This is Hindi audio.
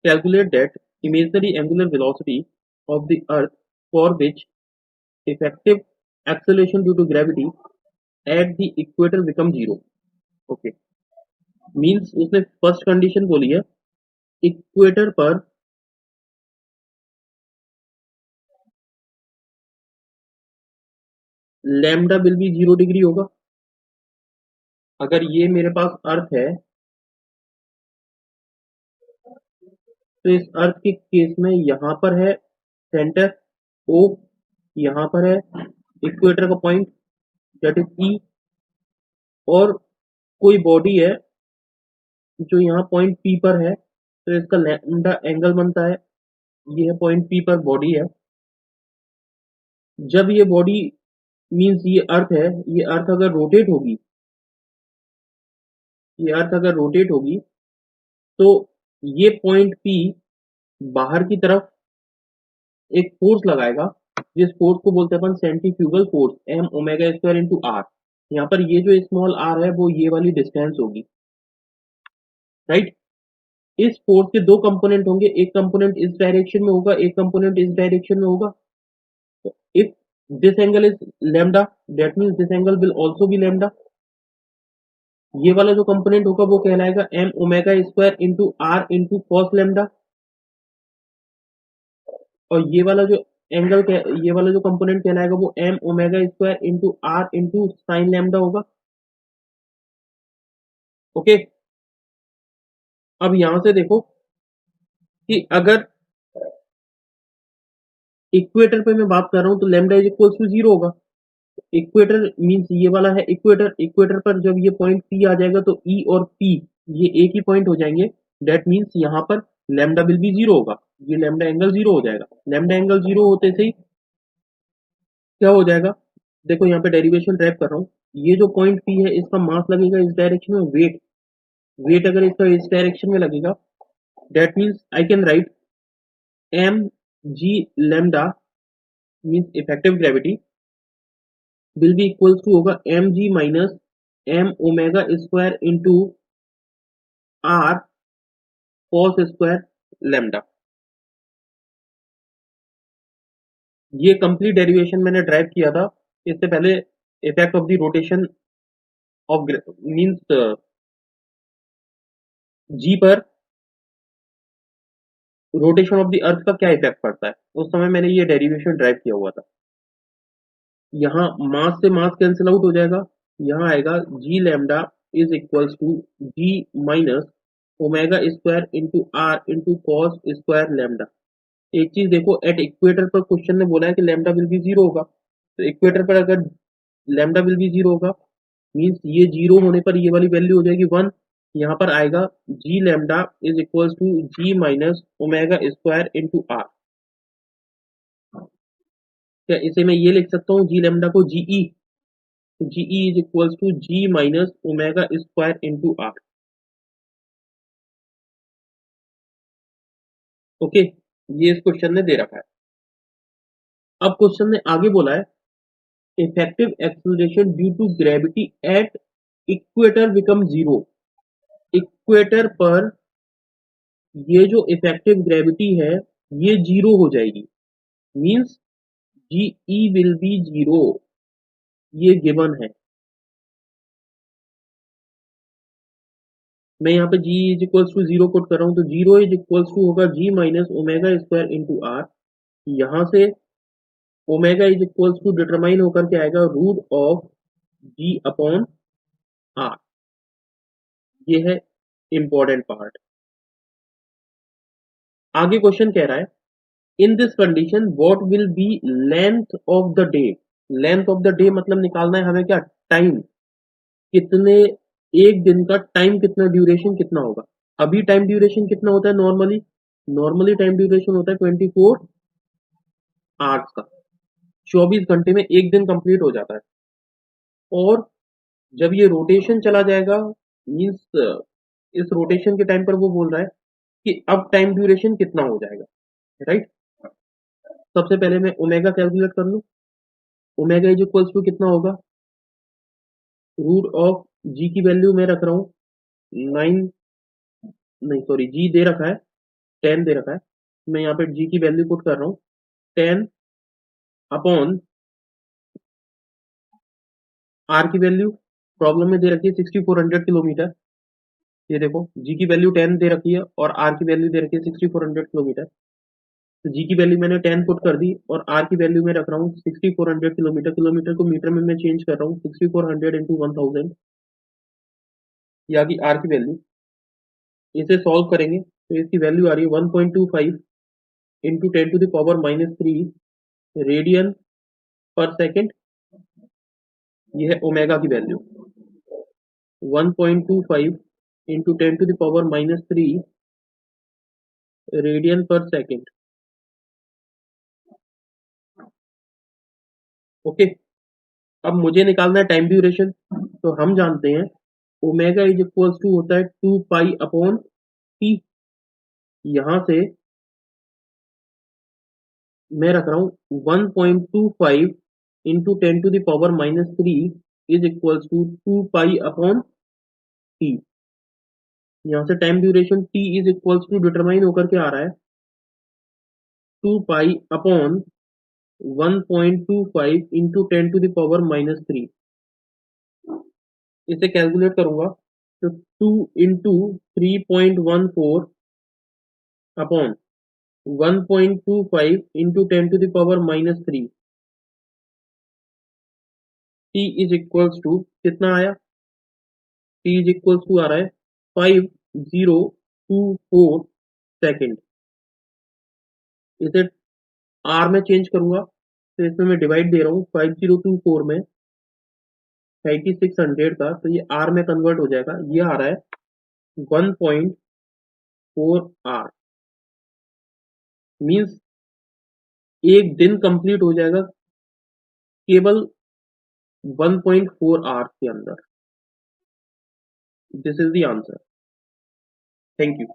calculate that imaginary angular velocity of the earth for which effective acceleration due to gravity at the equator become zero. Okay, means उसने फर्स्ट कंडीशन बोली है इक्वेटर पर लैम्डा विल बी 0 डिग्री होगा। अगर ये मेरे पास अर्थ है तो इस अर्थ के केस में यहां पर है सेंटर ओ, यहां पर है इक्वेटर का पॉइंट दैट इज ई, और कोई बॉडी है जो यहाँ पॉइंट पी पर है, तो इसका लैम्डा एंगल बनता है। ये है पॉइंट पी पर बॉडी है। जब ये बॉडी मीन्स ये अर्थ है, ये अर्थ अगर रोटेट होगी, ये अर्थ अगर रोटेट होगी तो ये पॉइंट पी बाहर की तरफ एक फोर्स लगाएगा, जिस फोर्स को बोलते हैं अपन centrifugal force, m omega square into r. यहाँ पर ये जो स्मॉल आर है वो ये वाली डिस्टेंस होगी, राइट। इस फोर्स के दो कंपोनेंट होंगे, एक कंपोनेंट इस डायरेक्शन में होगा, एक कंपोनेंट इस डायरेक्शन में होगा। तो if this angle is lambda, that means this angle will also be lambda. ये वाला जो कंपोनेंट होगा वो कहलाएगा M omega square into are into cos lambda, और ये वाला जो कंपोनेंट कहलाएगा वो M omega square into are into sine lambda होगा। ओके, अब यहां से देखो कि अगर इक्वेटर पे मैं बात कर रहा हूं तो लैम्डा इज इक्वल टू 0 होगा। इक्वेटर मींस ये वाला है इक्वेटर, इक्वेटर पर जब ये पॉइंट पी आ जाएगा तो ई और पी ये एक ही पॉइंट हो जाएंगे। दैट मींस यहाँ पर लैम्डा विल बी 0 होगा, ये लैम्डा एंगल 0 हो जाएगा। लैम्डा एंगल 0 होते से ही क्या हो जाएगा, देखो यहाँ पे डेरिवेशन ड्राइव कर रहा हूँ। ये जो पॉइंट पी है इसका मास लगेगा इस डायरेक्शन में, वेट, वेट अगर इसका इस डायरेक्शन में लगेगा, that means I can write m g lambda means effective gravity will be equals to होगा m g minus m omega square into r cos square lambda. ये कंप्लीट डेरिवेशन मैंने ड्राइव किया था इससे पहले। Effect of the rotation of means g पर रोटेशन ऑफ द अर्थ का क्या इफेक्ट पड़ता है, उस समय मैंने ये डेरिवेशन ड्राइव किया हुआ था। यहाँ मास से मास कैंसिल आउट हो जाएगा, यहाँ आएगा जी lambda is equals to ji minus omega square into are into cos square lambda. एक चीज देखो, एट इक्वेटर पर क्वेश्चन ने बोला है कि लैम्डा विल बी 0 होगा, तो इक्वेटर पर अगर लैम्डा विल बी 0 होगा मीन्स ये 0 होने पर ये वाली वैल्यू हो जाएगी 1। यहाँ पर आएगा जी lambda is equals to ji minus omega square into R. क्या इसे मैं ये लिख सकता हूँ जी लैम्डा को जीई, तो GE is equals to ji minus omega square into R. Okay, ये इस क्वेश्चन ने दे रखा है। अब क्वेश्चन ने आगे बोला है effective acceleration due to gravity at equator become 0। Equator पर ये जो इफेक्टिव ग्रेविटी है ये 0 हो जाएगी, means g e will be 0, ये गिवन है। मैं यहाँ पे g is equals to 0 put कर रहा हूँ, तो 0 इज इक्वल्स टू होगा g minus omega square into r. यहाँ से omega is equals to determine होकर के आएगा root of g upon r. ये है इंपॉर्टेंट पार्ट। आगे क्वेश्चन कह रहा है in this condition what will be length of the day. Length of the day मतलब निकालना है हमें क्या, टाइम, कितने, एक दिन का टाइम कितना, ड्यूरेशन कितना होगा। अभी टाइम ड्यूरेशन कितना होता है नॉर्मली, नॉर्मली टाइम ड्यूरेशन होता है 24 आवर्स का, 24 घंटे में एक दिन कंप्लीट हो जाता है। और जब ये रोटेशन चला जाएगा मीन्स इस रोटेशन के टाइम पर वो बोल रहा है कि अब टाइम ड्यूरेशन कितना हो जाएगा, राइट। सबसे पहले मैं ओमेगा कैलकुलेट कर लूं। ओमेगा इज इक्वल्स टू कितना होगा, रूट ऑफ जी की वैल्यू मैं रख रहा हूँ 9, नहीं सॉरी जी दे रखा है 10 दे रखा है, मैं यहाँ पे जी की वैल्यू पुट कर रहा हूँ 10 अपॉन आर की वैल्यू प्रॉब्लम में दे रखी है 6400 किलोमीटर। ये देखो जी की वैल्यू 10 दे रखी है और आर की वैल्यू दे रखी है 6400 किलोमीटर। तो जी की वैल्यू मैंने 10 पुट कर दी और आर की वैल्यू में रख रहा हूँ 6400 किलोमीटर। किलोमीटर को मीटर में मैं चेंज कर रहा हूँ 6400 इंटू 1000 या की आर की वैल्यू। इसे सॉल्व करेंगे तो इसकी वैल्यू आ रही है 1.25 इंटू 10⁻³ रेडियन पर सेकेंड। ये है ओमेगा की वैल्यू 1.25 इंटू 10⁻³ रेडियन पर सेकेंड। ओके, अब मुझे निकालना है टाइम ड्यूरेशन। तो हम जानते हैं ओमेगा इज इक्वल्स टू होता है 2 पाई अपॉन टी। यहां से मैं रख रहा हूं 1.25 into 10⁻³ is equals to 2 pi upon T. यहाँ से time duration T is equals to determine होकर के आ रहा है 2 पाई अपॉन 1.25 इंटू 10⁻³ इसे कैलकुलेट करूंगा तो 2 into 3.14 upon 1.25 into 10⁻³ T is equals to कितना आया? टी इज इक्वल्स टू आ रहा है 5024 सेकेंड। इसे आर में चेंज करूंगा तो इसमें मैं डिवाइड दे रहा हूँ 5024 में 3600 का, तो ये आर में कन्वर्ट हो जाएगा। ये आ रहा है 1.4 आर। मीन्स एक दिन कंप्लीट हो जाएगा केवल 1.4 आवर्स के अंदर। This is the answer. Thank you.